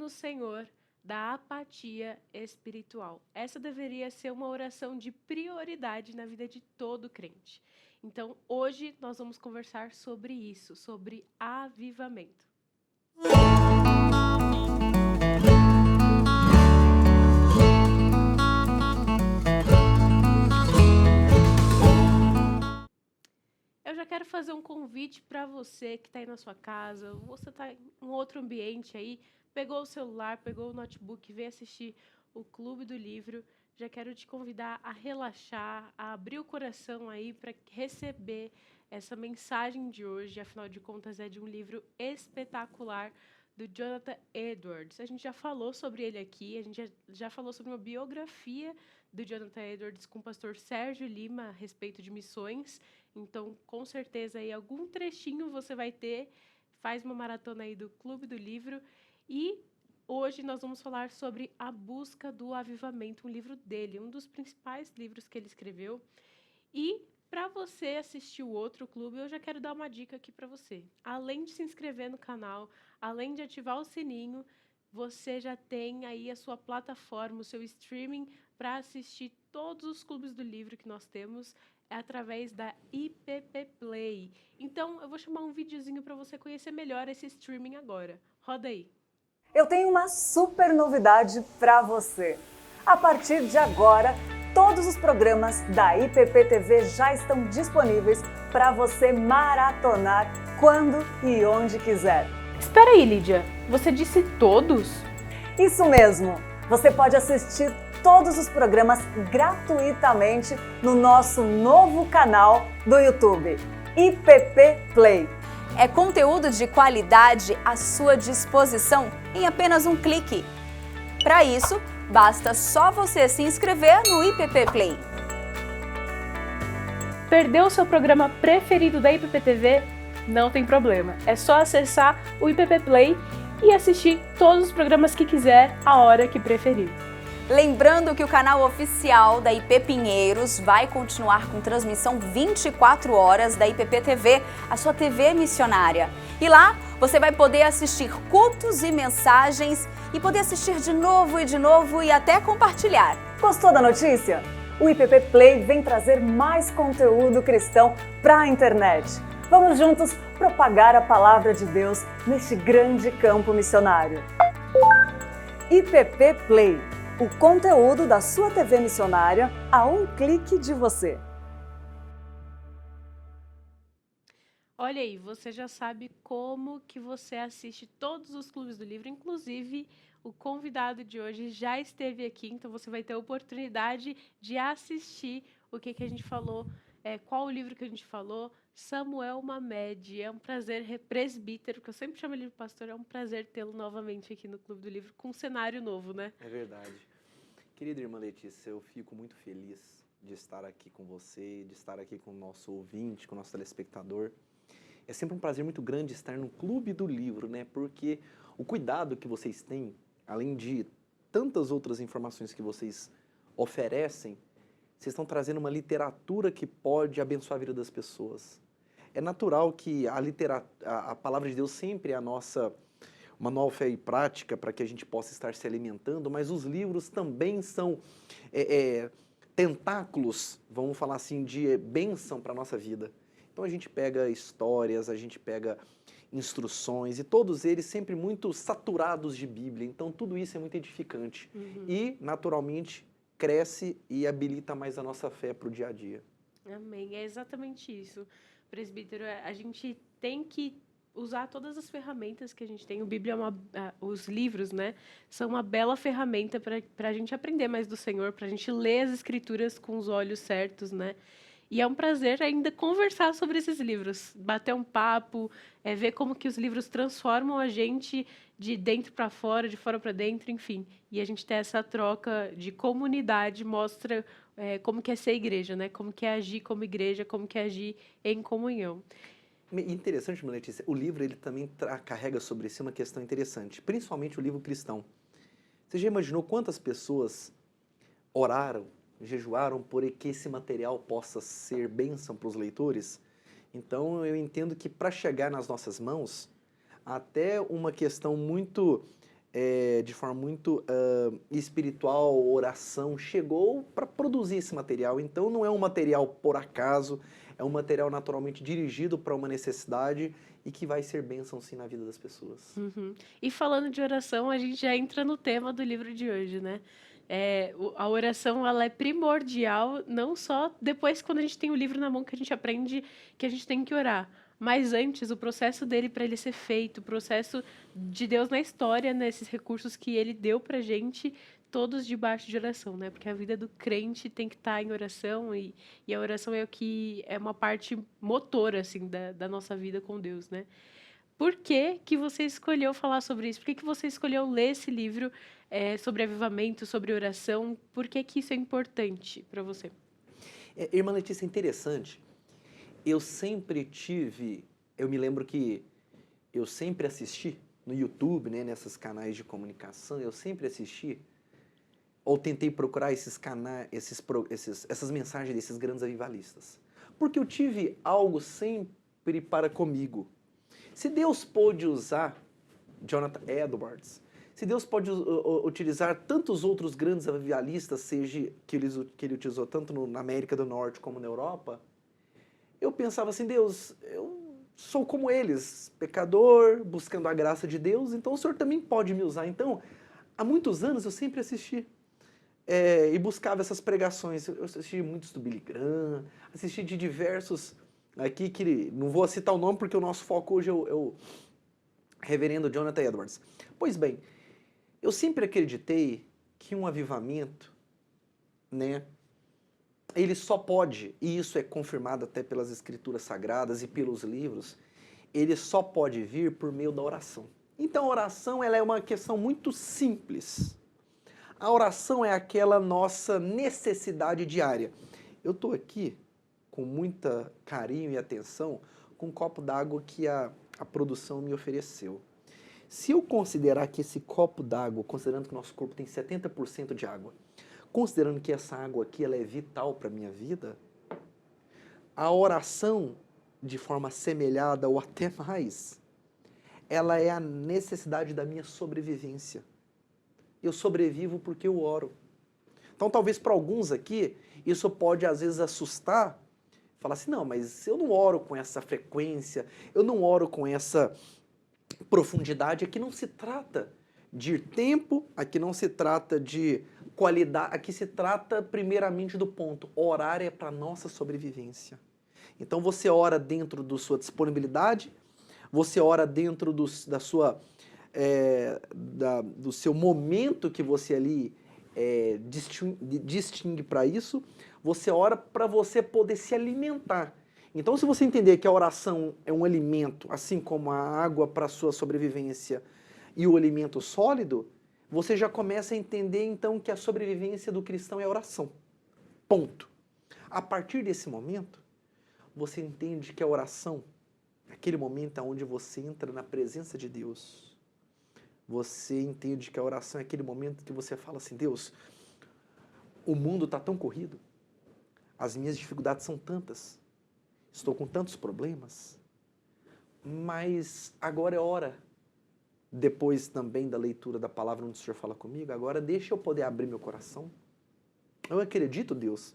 livra-nos, Senhor, da apatia espiritual. Essa deveria ser uma oração de prioridade na vida de todo crente. Então, hoje nós vamos conversar sobre isso, sobre avivamento. Eu já quero fazer um convite para você que está aí na sua casa, você está em um outro ambiente aí, pegou o celular, pegou o notebook, veio assistir o Clube do Livro. Já quero te convidar a relaxar, a abrir o coração aí para receber essa mensagem de hoje. Afinal de contas, é de um livro espetacular do Jonathan Edwards. A gente já falou sobre ele aqui, a gente já falou sobre uma biografia do Jonathan Edwards com o pastor Sérgio Lima a respeito de missões. Então, com certeza, aí algum trechinho você vai ter. Faz uma maratona aí do Clube do Livro. E hoje nós vamos falar sobre A Busca do Avivamento, um livro dele, um dos principais livros que ele escreveu. E para você assistir o outro clube, eu já quero dar uma dica aqui para você. Além de se inscrever no canal, além de ativar o sininho, você já tem aí a sua plataforma, o seu streaming para assistir todos os clubes do livro que nós temos através da IPP Play. Então, eu vou chamar um videozinho para você conhecer melhor esse streaming agora. Roda aí. Eu tenho uma super novidade para você. A partir de agora, todos os programas da IPP TV já estão disponíveis para você maratonar quando e onde quiser. Espera aí, Lídia. Você disse todos? Isso mesmo! Você pode assistir todos os programas gratuitamente no nosso novo canal do YouTube, IPP Play. É conteúdo de qualidade à sua disposição em apenas um clique. Para isso, basta só você se inscrever no IPP Play. Perdeu o seu programa preferido da IPP TV? Não tem problema. É só acessar o IPP Play e assistir todos os programas que quiser, a hora que preferir. Lembrando que o canal oficial da IP Pinheiros vai continuar com transmissão 24 horas da IPP TV, a sua TV missionária. E lá você vai poder assistir cultos e mensagens e poder assistir de novo e até compartilhar. Gostou da notícia? O IPP Play vem trazer mais conteúdo cristão para a internet. Vamos juntos propagar a palavra de Deus neste grande campo missionário. IPP Play. O conteúdo da sua TV missionária a um clique de você. Olha aí, você já sabe como que você assiste todos os clubes do livro, inclusive o convidado de hoje já esteve aqui, então você vai ter a oportunidade de assistir o que a gente falou, qual o livro que a gente falou, Samuel Mamed. É um prazer, presbítero, que eu sempre chamo ele de pastor, é um prazer tê-lo novamente aqui no Clube do Livro, com um cenário novo, né? É verdade. Querida irmã Letícia, eu fico muito feliz de estar aqui com você, de estar aqui com o nosso ouvinte, com o nosso telespectador. É sempre um prazer muito grande estar no Clube do Livro, né? Porque o cuidado que vocês têm, além de tantas outras informações que vocês oferecem, vocês estão trazendo uma literatura que pode abençoar a vida das pessoas. É natural que a palavra de Deus sempre é a nossa manual fé e prática para que a gente possa estar se alimentando, mas os livros também são tentáculos, vamos falar assim, de bênção para a nossa vida. Então a gente pega histórias, a gente pega instruções e todos eles sempre muito saturados de Bíblia, então tudo isso é muito edificante e naturalmente cresce e habilita mais a nossa fé para o dia a dia. Amém, é exatamente isso, presbítero. A gente tem que usar todas as ferramentas que a gente tem. O Bíblia os livros, né, são uma bela ferramenta para a gente aprender mais do Senhor, para a gente ler as Escrituras com os olhos certos, né? E é um prazer ainda conversar sobre esses livros, bater um papo, ver como que os livros transformam a gente de dentro para fora, de fora para dentro, enfim. E a gente ter essa troca de comunidade mostra como que é ser igreja, né? Como que é agir como igreja, como que é agir em comunhão. Interessante, Letícia, o livro ele também carrega sobre si uma questão interessante, principalmente o livro cristão. Você já imaginou quantas pessoas oraram, jejuaram por que esse material possa ser bênção para os leitores? Então eu entendo que para chegar nas nossas mãos, até uma questão muito de forma muito espiritual, oração, chegou para produzir esse material. Então não é um material por acaso, é um material naturalmente dirigido para uma necessidade e que vai ser bênção sim na vida das pessoas. Uhum. E falando de oração, a gente já entra no tema do livro de hoje, né? A oração, ela é primordial, não só depois quando a gente tem o livro na mão que a gente aprende que a gente tem que orar, mas antes, o processo dele para ele ser feito, o processo de Deus na história, nesses recursos que ele deu pra gente, todos debaixo de oração, né? Porque a vida do crente tem que estar em oração e a oração é o que é uma parte motora, assim, da nossa vida com Deus, né? Por que que você escolheu falar sobre isso? Por que que você escolheu ler esse livro sobre avivamento, sobre oração? Por que que isso é importante para você? Irmã Letícia, é interessante. Eu me lembro que eu sempre assisti no YouTube, né, nesses canais de comunicação, eu sempre assisti ou tentei procurar esses canais, essas mensagens desses grandes avivalistas. Porque eu tive algo sempre para comigo. Se Deus pôde usar Jonathan Edwards, se Deus pode utilizar tantos outros grandes avivalistas, seja que ele utilizou tanto na América do Norte como na Europa, eu pensava assim, Deus, eu sou como eles, pecador, buscando a graça de Deus, então o Senhor também pode me usar. Então, há muitos anos eu sempre assisti e buscava essas pregações. Eu assisti muitos do Billy Graham, assisti de diversos aqui, que não vou citar o nome porque o nosso foco hoje é o reverendo Jonathan Edwards. Pois bem, eu sempre acreditei que um avivamento, né, ele só pode, e isso é confirmado até pelas escrituras sagradas e pelos livros, ele só pode vir por meio da oração. Então a oração, ela é uma questão muito simples. A oração é aquela nossa necessidade diária. Eu estou aqui com muita carinho e atenção com um copo d'água que a produção me ofereceu. Se eu considerar que esse copo d'água, considerando que o nosso corpo tem 70% de água, considerando que essa água aqui ela é vital para a minha vida, a oração, de forma semelhada ou até mais, ela é a necessidade da minha sobrevivência. Eu sobrevivo porque eu oro. Então, talvez para alguns aqui, isso pode às vezes assustar, falar assim, não, mas eu não oro com essa frequência, eu não oro com essa profundidade. Aqui não se trata de tempo, aqui não se trata de qualidade, aqui se trata primeiramente do ponto, orar é para nossa sobrevivência. Então você ora dentro da sua disponibilidade, você ora dentro do seu momento que você ali distingue para isso, você ora para você poder se alimentar. Então, se você entender que a oração é um alimento, assim como a água para a sua sobrevivência e o alimento sólido, você já começa a entender, então, que a sobrevivência do cristão é a oração. Ponto. A partir desse momento, você entende que a oração, aquele momento onde você entra na presença de Deus, você entende que a oração é aquele momento que você fala assim, Deus, o mundo está tão corrido, as minhas dificuldades são tantas, estou com tantos problemas, mas agora é hora, depois também da leitura da palavra onde o Senhor fala comigo, agora deixa eu poder abrir meu coração. Eu acredito, Deus,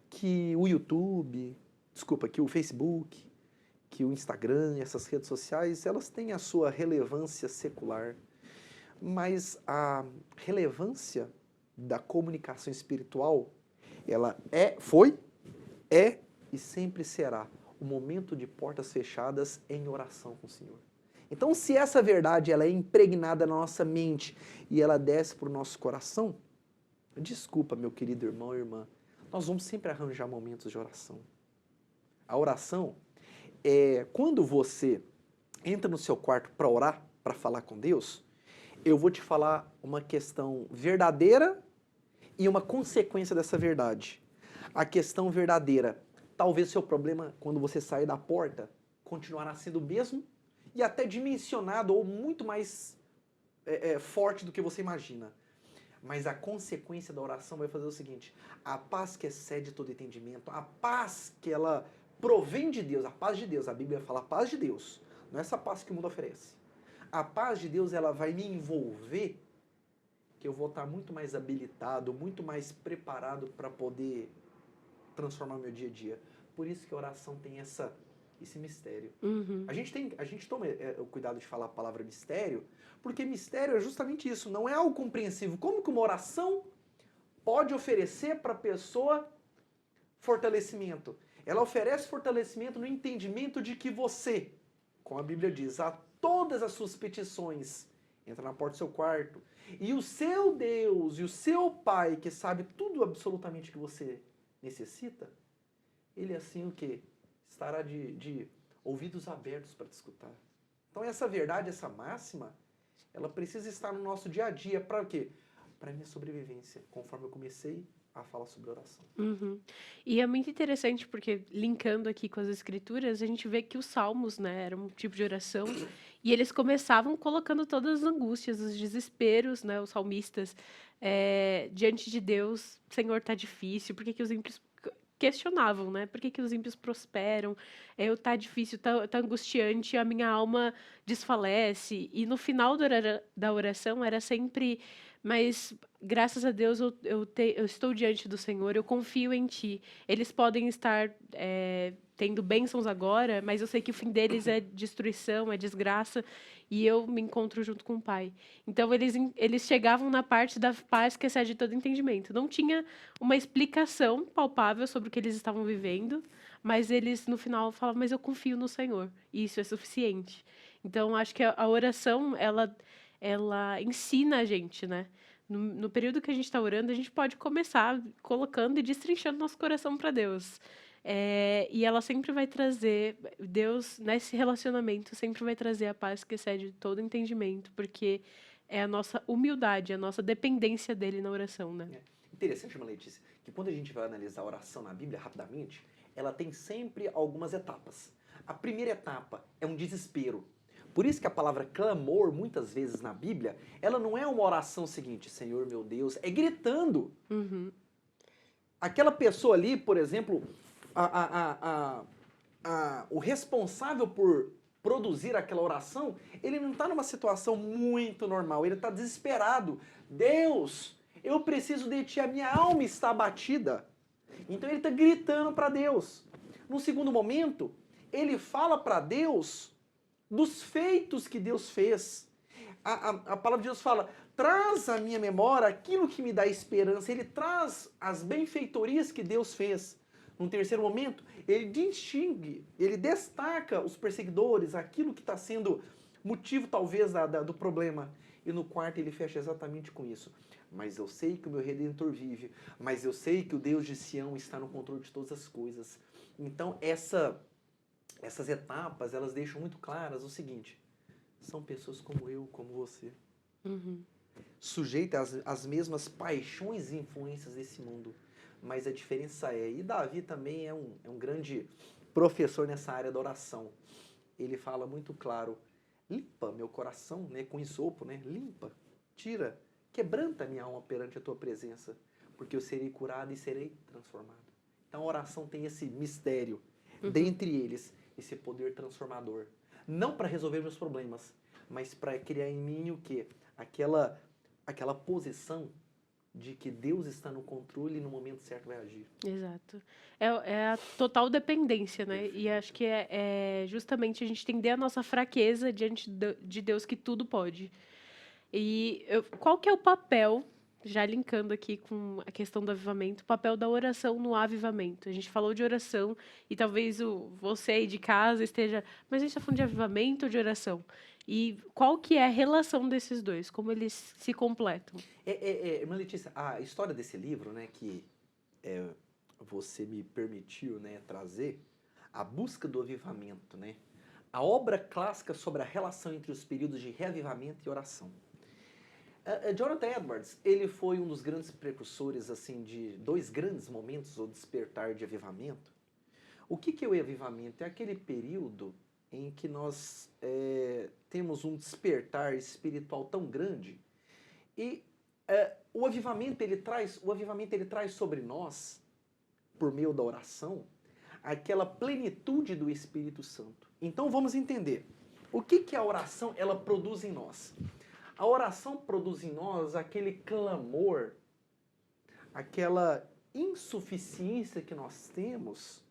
que o YouTube, que o Facebook, que o Instagram, essas redes sociais, elas têm a sua relevância secular, mas a relevância da comunicação espiritual, ela foi e sempre será o momento de portas fechadas em oração com o Senhor. Então, se essa verdade ela é impregnada na nossa mente e ela desce para o nosso coração, desculpa, meu querido irmão e irmã, nós vamos sempre arranjar momentos de oração. A oração é quando você entra no seu quarto para orar, para falar com Deus, eu vou te falar uma questão verdadeira e uma consequência dessa verdade. A questão verdadeira, talvez seu problema, quando você sair da porta, continuará sendo o mesmo e até dimensionado ou muito mais forte do que você imagina. Mas a consequência da oração vai fazer o seguinte, a paz que excede todo entendimento, a paz que ela provém de Deus, a paz de Deus, a Bíblia fala a paz de Deus, não é essa paz que o mundo oferece. a paz de Deus ela vai me envolver, que eu vou estar muito mais habilitado, muito mais preparado para poder transformar meu dia a dia. Por isso que a oração tem esse mistério. Uhum. A gente toma o cuidado de falar a palavra mistério, porque mistério é justamente isso, não é algo compreensível. Como que uma oração pode oferecer para a pessoa fortalecimento? Ela oferece fortalecimento no entendimento de que você, como a Bíblia diz, a todas as suas petições, entra na porta do seu quarto, e o seu Deus e o seu Pai, que sabe tudo absolutamente que você necessita, ele assim o quê? Estará de ouvidos abertos para te escutar. Então essa verdade, essa máxima, ela precisa estar no nosso dia a dia. Para o quê? Para a minha sobrevivência, conforme eu comecei a falar sobre oração. Uhum. E é muito interessante porque, linkando aqui com as escrituras, a gente vê que os salmos, né, eram um tipo de oração, e eles começavam colocando todas as angústias, os desesperos, né, os salmistas, diante de Deus. Senhor, tá difícil, por que que os ímpios questionavam, né? Por que que os ímpios prosperam? Tá difícil, tá angustiante, a minha alma desfalece. E no final da oração era sempre, mas graças a Deus eu estou diante do Senhor, eu confio em Ti. Eles podem estar tendo bênçãos agora, mas eu sei que o fim deles é destruição, é desgraça, e eu me encontro junto com o Pai. Então eles chegavam na parte da paz que excede todo entendimento. Não tinha uma explicação palpável sobre o que eles estavam vivendo, mas eles no final falavam, mas eu confio no Senhor, e isso é suficiente. Então acho que a oração, ela ensina a gente, né? No período que a gente está orando, a gente pode começar colocando e destrinchando nosso coração para Deus. E ela sempre vai trazer, Deus, nesse relacionamento, sempre vai trazer a paz que excede todo entendimento, porque é a nossa humildade, a nossa dependência dele na oração, né? Interessante, irmã Letícia, que quando a gente vai analisar a oração na Bíblia rapidamente, ela tem sempre algumas etapas. A primeira etapa é um desespero. Por isso que a palavra clamor, muitas vezes na Bíblia, ela não é uma oração seguinte, Senhor meu Deus, é gritando. Uhum. Aquela pessoa ali, por exemplo, o responsável por produzir aquela oração, ele não está numa situação muito normal, ele está desesperado. Deus, eu preciso de Ti, a minha alma está abatida. Então ele está gritando para Deus. No segundo momento, ele fala para Deus dos feitos que Deus fez. A palavra de Deus fala, traz à minha memória aquilo que me dá esperança. Ele traz as benfeitorias que Deus fez. Num terceiro momento, ele distingue, ele destaca os perseguidores, aquilo que está sendo motivo talvez do problema. E no quarto ele fecha exatamente com isso. Mas eu sei que o meu Redentor vive, mas eu sei que o Deus de Sião está no controle de todas as coisas. Então essas etapas, elas deixam muito claras o seguinte, são pessoas como eu, como você, sujeitas às mesmas paixões e influências desse mundo. Mas a diferença e Davi também é um grande professor nessa área da oração. Ele fala muito claro, limpa meu coração, né, com isopo, né, limpa, tira, quebranta minha alma perante a tua presença, porque eu serei curado e serei transformado. Então a oração tem esse mistério, dentre eles, esse poder transformador. Não para resolver meus problemas, mas para criar em mim o quê? Aquela posição de que Deus está no controle e no momento certo vai agir. Exato. É a total dependência, né? E acho que é justamente a gente entender a nossa fraqueza diante de Deus que tudo pode. E qual que é o papel, já linkando aqui com a questão do avivamento, o papel da oração no avivamento? A gente falou de oração e talvez você aí de casa esteja... Mas a gente está falando de avivamento ou de oração? E qual que é a relação desses dois? Como eles se completam? Irmã Letícia, a história desse livro, né, que você me permitiu, né, trazer, A Busca do Avivamento, né, a obra clássica sobre a relação entre os períodos de reavivamento e oração. Jonathan Edwards, ele foi um dos grandes precursores assim, de dois grandes momentos, o despertar de avivamento. O que é o avivamento? É aquele período em que nós temos um despertar espiritual tão grande e o avivamento ele traz sobre nós, por meio da oração, aquela plenitude do Espírito Santo. Então vamos entender. O que a oração ela produz em nós? A oração produz em nós aquele clamor, aquela insuficiência que nós temos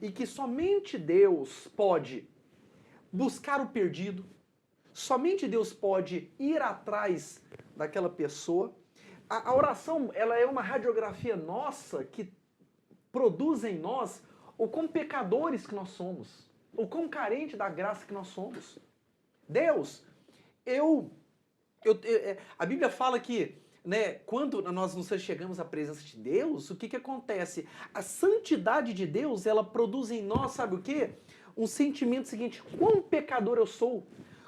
e que somente Deus pode buscar o perdido, somente Deus pode ir atrás daquela pessoa. A oração ela é uma radiografia nossa que produz em nós o quão pecadores que nós somos, o quão carente da graça que nós somos. Deus, a Bíblia fala que, né, quando nós nos chegamos à presença de Deus, o que acontece? A santidade de Deus, ela produz em nós, sabe o quê? Um sentimento seguinte, quão pecador eu sou.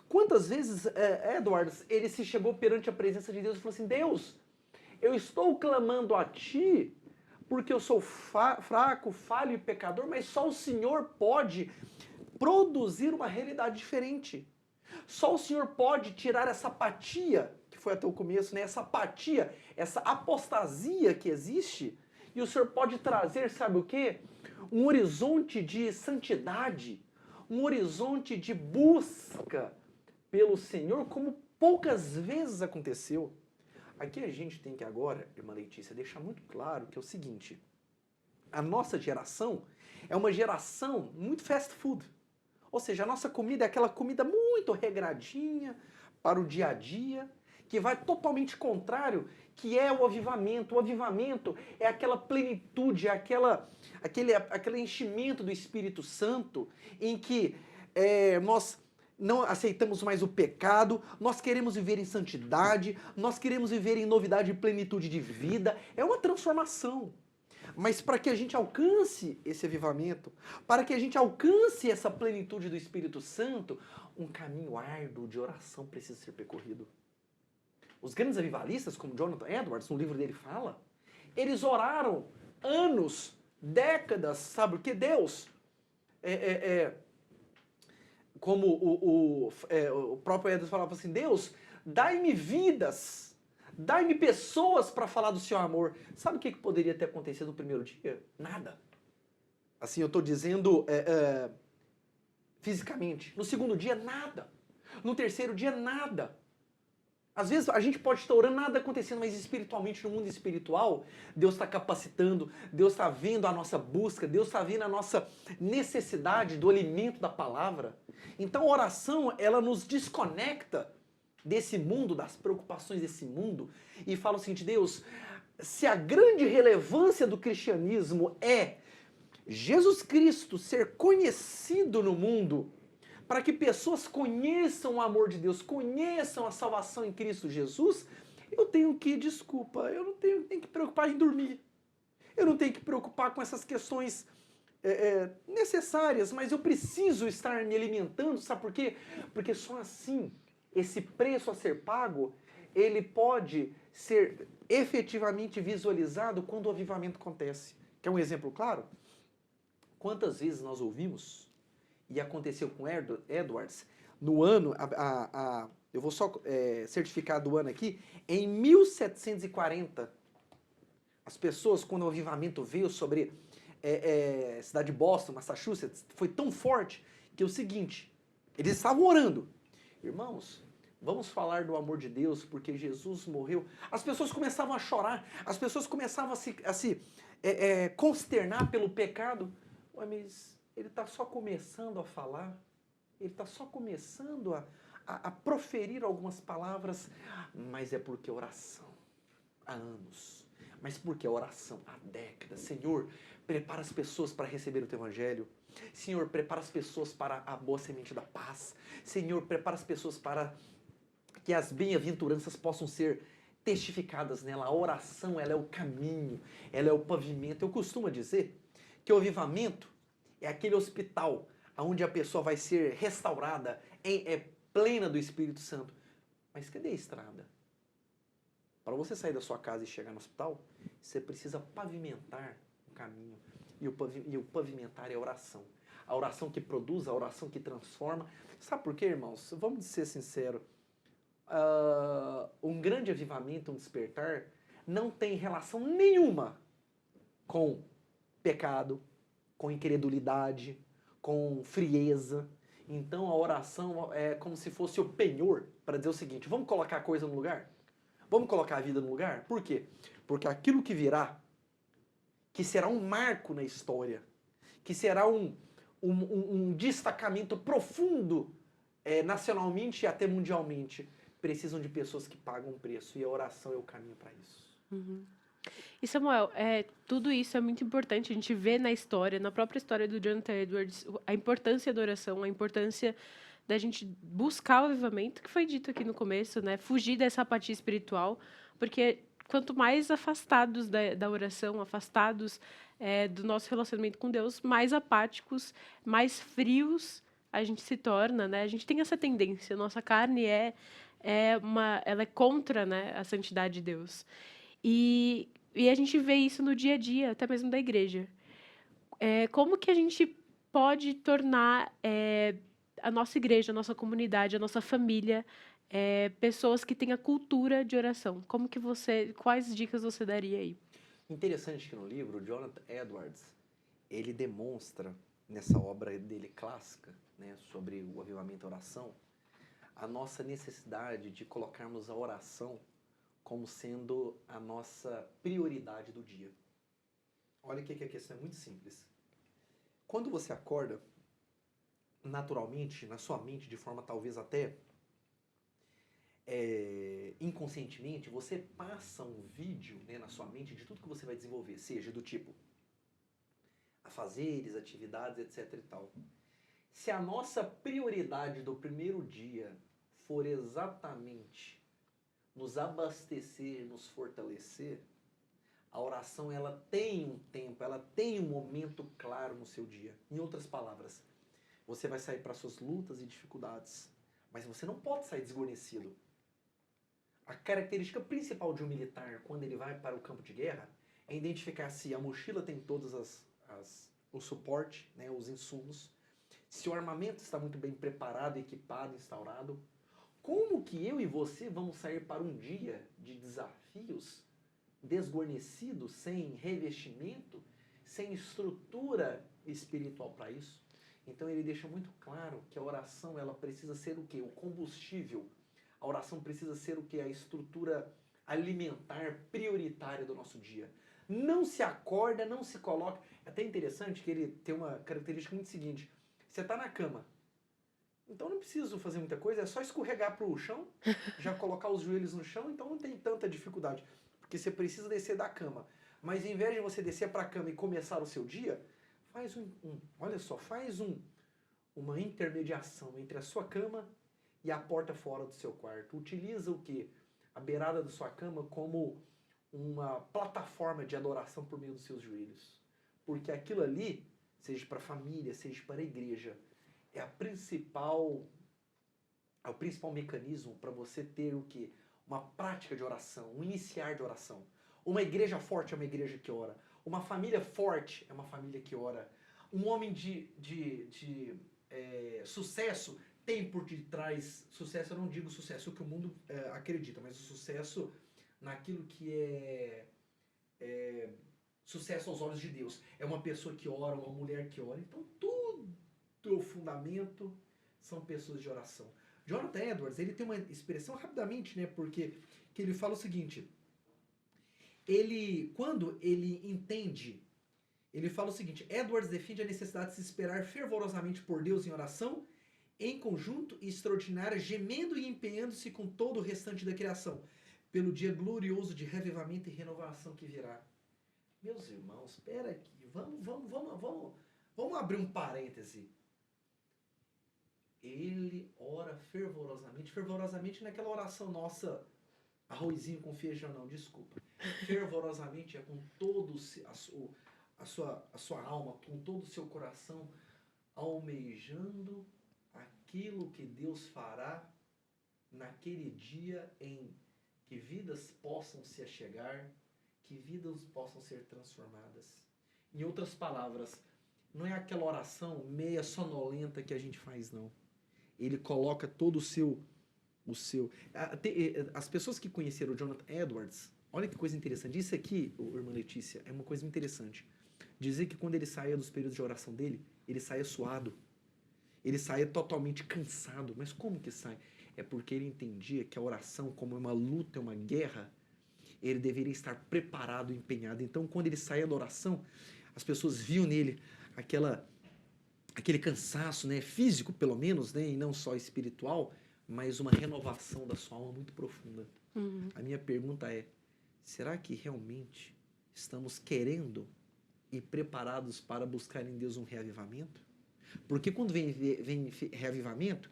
Quantas vezes Edwards, ele se chegou perante a presença de Deus e falou assim, Deus, eu estou clamando a Ti porque eu sou fraco, falho e pecador, mas só o Senhor pode produzir uma realidade diferente. Só o Senhor pode tirar essa apatia, que foi até o começo, né? Essa apatia, essa apostasia que existe, e o Senhor pode trazer, sabe o quê? Um horizonte de santidade, um horizonte de busca pelo Senhor, como poucas vezes aconteceu. Aqui a gente tem que agora, irmã Letícia, deixar muito claro que é o seguinte, a nossa geração é uma geração muito fast food. Ou seja, a nossa comida é aquela comida muito regradinha para o dia a dia, que vai totalmente contrário, que é o avivamento. O avivamento é aquela plenitude, aquele enchimento do Espírito Santo, em que nós não aceitamos mais o pecado, nós queremos viver em santidade, nós queremos viver em novidade e plenitude de vida. É uma transformação. Mas para que a gente alcance esse avivamento, para que a gente alcance essa plenitude do Espírito Santo, um caminho árduo de oração precisa ser percorrido. Os grandes avivalistas, como Jonathan Edwards, no livro dele fala, eles oraram anos, décadas, sabe o que? Deus, como o próprio Edwards falava assim, Deus, dai-me vidas, dai-me pessoas para falar do seu amor. Sabe o que poderia ter acontecido no primeiro dia? Nada. Assim, eu estou dizendo fisicamente. No segundo dia, nada. No terceiro dia, nada. Às vezes a gente pode estar orando, nada acontecendo, mas espiritualmente, no mundo espiritual, Deus está capacitando, Deus está vendo a nossa busca, Deus está vendo a nossa necessidade do alimento da palavra. Então a oração, ela nos desconecta desse mundo, das preocupações desse mundo, e fala o seguinte, Deus, se a grande relevância do cristianismo é Jesus Cristo ser conhecido no mundo, para que pessoas conheçam o amor de Deus, conheçam a salvação em Cristo Jesus, eu tenho que, desculpa, eu não tenho que preocupar em dormir. Eu não tenho que preocupar com essas questões necessárias, mas eu preciso estar me alimentando, sabe por quê? Porque só assim, esse preço a ser pago, ele pode ser efetivamente visualizado quando o avivamento acontece. Quer um exemplo claro? Quantas vezes nós ouvimos, e aconteceu com Edwards, no ano, eu vou só certificar do ano aqui, em 1740, as pessoas, quando o avivamento veio sobre a cidade de Boston, Massachusetts, foi tão forte que é o seguinte, eles estavam orando, irmãos, vamos falar do amor de Deus, porque Jesus morreu. As pessoas começavam a chorar, as pessoas começavam a se consternar pelo pecado. Ué, mas ele está só começando a falar, ele está só começando a proferir algumas palavras, mas é porque oração há anos, mas porque oração há décadas. Senhor, prepara as pessoas para receber o Teu Evangelho. Senhor, prepara as pessoas para a boa semente da paz. Senhor, prepara as pessoas para que as bem-aventuranças possam ser testificadas nela. A oração, ela é o caminho, ela é o pavimento. Eu costumo dizer que o avivamento é aquele hospital onde a pessoa vai ser restaurada, plena do Espírito Santo. Mas cadê a estrada? Para você sair da sua casa e chegar no hospital, você precisa pavimentar o caminho. E o pavimentar é a oração. A oração que produz, a oração que transforma. Sabe por quê, irmãos? Vamos ser sinceros. Um grande avivamento, um despertar, não tem relação nenhuma com pecado, com incredulidade, com frieza. Então a oração é como se fosse o penhor para dizer o seguinte: vamos colocar a coisa no lugar? Vamos colocar a vida no lugar? Por quê? Porque aquilo que virá, que será um marco na história, que será um destacamento profundo nacionalmente e até mundialmente, precisam de pessoas que pagam um preço, e a oração é o caminho para isso. E Samuel, tudo isso é muito importante, a gente vê na história, na própria história do Jonathan Edwards, a importância da oração, a importância da gente buscar o avivamento, que foi dito aqui no começo, né? Fugir dessa apatia espiritual, porque quanto mais afastados da oração, afastados do nosso relacionamento com Deus, mais apáticos, mais frios a gente se torna, né? A gente tem essa tendência, nossa carne ela é contra, né, a santidade de Deus. E a gente vê isso no dia a dia, até mesmo da igreja. Como que a gente pode tornar a nossa igreja, a nossa comunidade, a nossa família, pessoas que têm a cultura de oração? Quais dicas você daria aí? Interessante que no livro, Jonathan Edwards, ele demonstra, nessa obra dele clássica, né, sobre o avivamento e a oração, a nossa necessidade de colocarmos a oração como sendo a nossa prioridade do dia. Olha que a questão é muito simples. Quando você acorda, naturalmente, na sua mente, de forma talvez até inconscientemente, você passa um vídeo, né, na sua mente de tudo que você vai desenvolver, seja do tipo afazeres, atividades, etc. e tal. Se a nossa prioridade do primeiro dia for exatamente nos abastecer, nos fortalecer, a oração ela tem um tempo, ela tem um momento claro no seu dia. Em outras palavras, você vai sair para suas lutas e dificuldades, mas você não pode sair desguarnecido. A característica principal de um militar, quando ele vai para o campo de guerra, é identificar se a mochila tem todos o suporte, né, os insumos, se o armamento está muito bem preparado, equipado, instaurado. Como que eu e você vamos sair para um dia de desafios desguarnecidos, sem revestimento, sem estrutura espiritual para isso? Então ele deixa muito claro que a oração ela precisa ser o quê? O combustível. A oração precisa ser o quê? A estrutura alimentar prioritária do nosso dia. Não se acorda, não se coloca. É até interessante que ele tem uma característica muito seguinte. Você está na cama. Então não preciso fazer muita coisa, é só escorregar para o chão, já colocar os joelhos no chão, então não tem tanta dificuldade. Porque você precisa descer da cama. Mas em vez de você descer para a cama e começar o seu dia, faz uma intermediação entre a sua cama e a porta fora do seu quarto. Utiliza o quê? A beirada da sua cama como uma plataforma de adoração por meio dos seus joelhos. Porque aquilo ali, seja para a família, seja para a igreja, é o principal mecanismo para você ter o quê? Uma prática de oração, um iniciar de oração. Uma igreja forte é uma igreja que ora. Uma família forte é uma família que ora. Um homem de sucesso tem por detrás, sucesso eu não digo sucesso que o mundo acredita, mas o sucesso naquilo que é sucesso aos olhos de Deus. É uma pessoa que ora, uma mulher que ora. Então tudo o fundamento são pessoas de oração. Jonathan Edwards, ele tem uma expressão rapidamente, né, porque que ele fala o seguinte, quando ele entende, ele fala o seguinte, Edwards defende a necessidade de se esperar fervorosamente por Deus em oração, em conjunto e extraordinária, gemendo e empenhando-se com todo o restante da criação, pelo dia glorioso de revivamento e renovação que virá. Meus irmãos, espera aqui, vamos abrir um parêntese. Ele ora fervorosamente naquela oração nossa, arrozinho com feijão não, desculpa. Fervorosamente é com todo a sua alma, com todo o seu coração, almejando aquilo que Deus fará naquele dia em que vidas possam se achegar, que vidas possam ser transformadas. Em outras palavras, não é aquela oração meia sonolenta que a gente faz, não. Ele coloca todo o seu... As pessoas que conheceram o Jonathan Edwards, olha que coisa interessante. Isso aqui, irmã Letícia, é uma coisa interessante. Dizer que quando ele saía dos períodos de oração dele, ele saía suado. ele saía totalmente cansado. Mas como que sai? É porque ele entendia que a oração, como é uma luta, é uma guerra, ele deveria estar preparado, empenhado. Então, quando ele saía da oração, as pessoas viam nele aquele cansaço, né, físico pelo menos, né, e não só espiritual, mas uma renovação da sua alma muito profunda. A minha pergunta é, será que realmente estamos querendo e preparados para buscar em Deus um reavivamento? Porque quando vem reavivamento,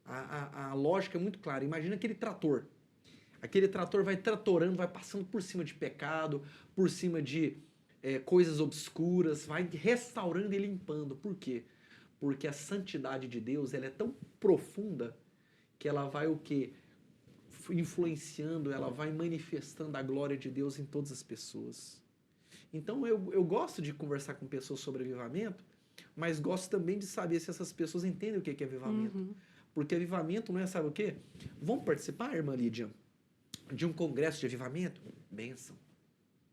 a lógica é muito clara. Imagina aquele trator. Aquele trator vai tratorando, vai passando por cima de pecado, por cima de coisas obscuras, vai restaurando e limpando. Por quê? Porque a santidade de Deus, ela é tão profunda que ela vai o quê? Influenciando, ela vai manifestando a glória de Deus em todas as pessoas. Então eu gosto de conversar com pessoas sobre avivamento, mas gosto também de saber se essas pessoas entendem o que é avivamento. Porque avivamento não é, sabe o quê? Vamos participar, irmã Lídia, de um congresso de avivamento? Bênção,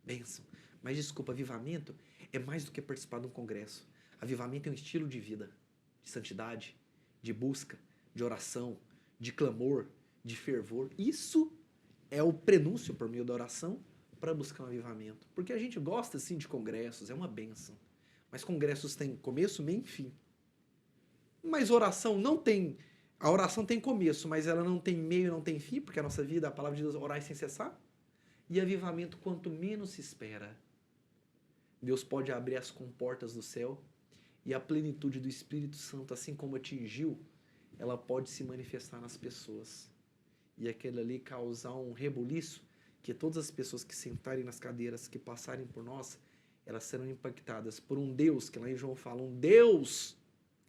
bênção. Mas desculpa, avivamento é mais do que participar de um congresso. Avivamento é um estilo de vida, de santidade, de busca, de oração, de clamor, de fervor. Isso é o prenúncio por meio da oração para buscar um avivamento. Porque a gente gosta, sim, de congressos, é uma bênção. Mas congressos têm começo, meio e fim. Mas oração não tem... A oração tem começo, mas ela não tem meio, não tem fim, porque a nossa vida, a palavra de Deus, orar sem cessar. E avivamento, quanto menos se espera, Deus pode abrir as comportas do céu e a plenitude do Espírito Santo, assim como atingiu, ela pode se manifestar nas pessoas. E aquele ali causar um rebuliço, que todas as pessoas que sentarem nas cadeiras, que passarem por nós, elas serão impactadas por um Deus, que lá em João fala, um Deus,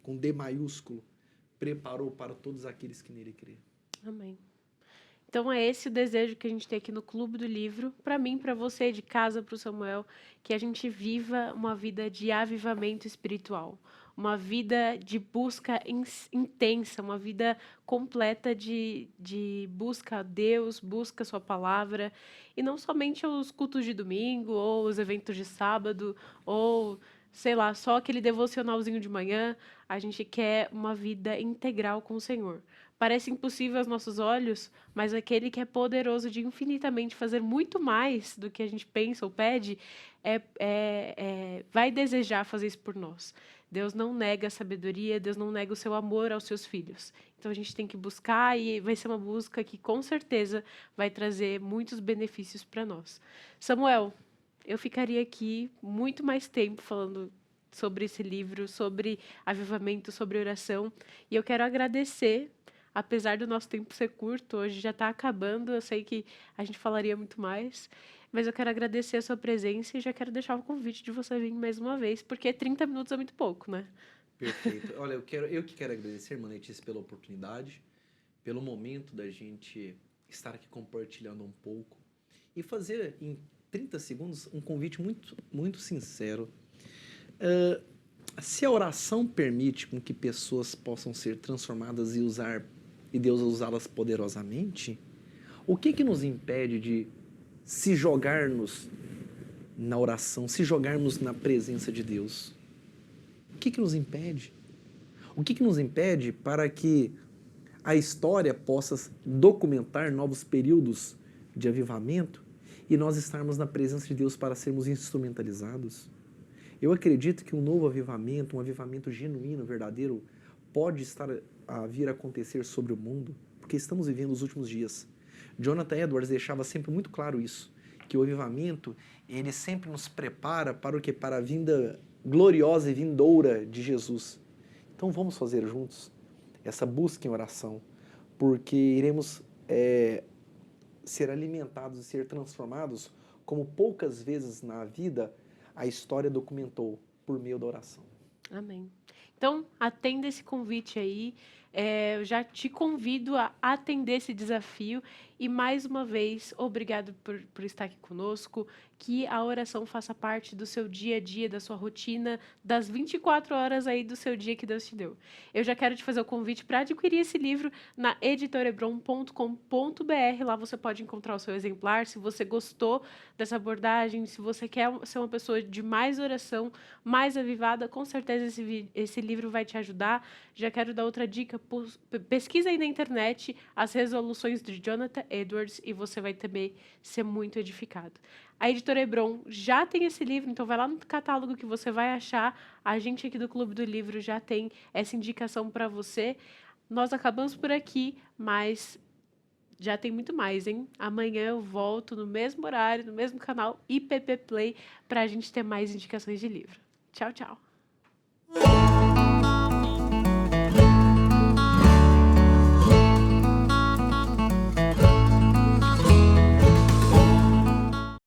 com D maiúsculo, preparou para todos aqueles que nele crêem. Amém. Então é esse o desejo que a gente tem aqui no Clube do Livro, para mim, para você, de casa, para o Samuel, que a gente viva uma vida de avivamento espiritual, uma vida de busca intensa, uma vida completa de busca a Deus, busca a sua palavra, e não somente os cultos de domingo, ou os eventos de sábado, ou, sei lá, só aquele devocionalzinho de manhã. A gente quer uma vida integral com o Senhor. Parece impossível aos nossos olhos, mas aquele que é poderoso de infinitamente fazer muito mais do que a gente pensa ou pede, vai desejar fazer isso por nós. Deus não nega a sabedoria, Deus não nega o seu amor aos seus filhos. Então a gente tem que buscar, e vai ser uma busca que com certeza vai trazer muitos benefícios para nós. Samuel, eu ficaria aqui muito mais tempo falando sobre esse livro, sobre avivamento, sobre oração, e eu quero agradecer. Apesar do nosso tempo ser curto, hoje já está acabando, eu sei que a gente falaria muito mais, mas eu quero agradecer a sua presença e já quero deixar o convite de você vir mais uma vez, porque 30 minutos é muito pouco, né? Perfeito. Olha, eu que quero agradecer, irmã Letícia, pela oportunidade, pelo momento da gente estar aqui compartilhando um pouco e fazer em 30 segundos um convite muito, muito sincero. Se a oração permite com que pessoas possam ser transformadas e Deus usá-las poderosamente, o que nos impede de se jogarmos na oração, se jogarmos na presença de Deus? O que nos impede? O que nos impede para que a história possa documentar novos períodos de avivamento e nós estarmos na presença de Deus para sermos instrumentalizados? Eu acredito que um novo avivamento, um avivamento genuíno, verdadeiro, pode vir a acontecer sobre o mundo, porque estamos vivendo os últimos dias. Jonathan Edwards deixava sempre muito claro isso, que o avivamento, ele sempre nos prepara para o quê? Para a vinda gloriosa e vindoura de Jesus. Então vamos fazer juntos essa busca em oração, porque iremos ser alimentados e ser transformados como poucas vezes na vida a história documentou por meio da oração. Amém. Então, atenda esse convite aí. Eu já te convido a atender esse desafio e, mais uma vez, obrigado por estar aqui conosco, que a oração faça parte do seu dia a dia, da sua rotina, das 24 horas aí do seu dia que Deus te deu. Eu já quero te fazer o convite para adquirir esse livro na editorebron.com.br. Lá você pode encontrar o seu exemplar. Se você gostou dessa abordagem, se você quer ser uma pessoa de mais oração, mais avivada, com certeza esse livro vai te ajudar. Já quero dar outra dica: pesquisa aí na internet as resoluções de Jonathan Edwards e você vai também ser muito edificado. A Editora Hebron já tem esse livro, então vai lá no catálogo que você vai achar. A gente aqui do Clube do Livro já tem essa indicação para você. Nós acabamos por aqui, mas já tem muito mais, hein? Amanhã eu volto no mesmo horário, no mesmo canal IPP Play, para a gente ter mais indicações de livro. Tchau, tchau!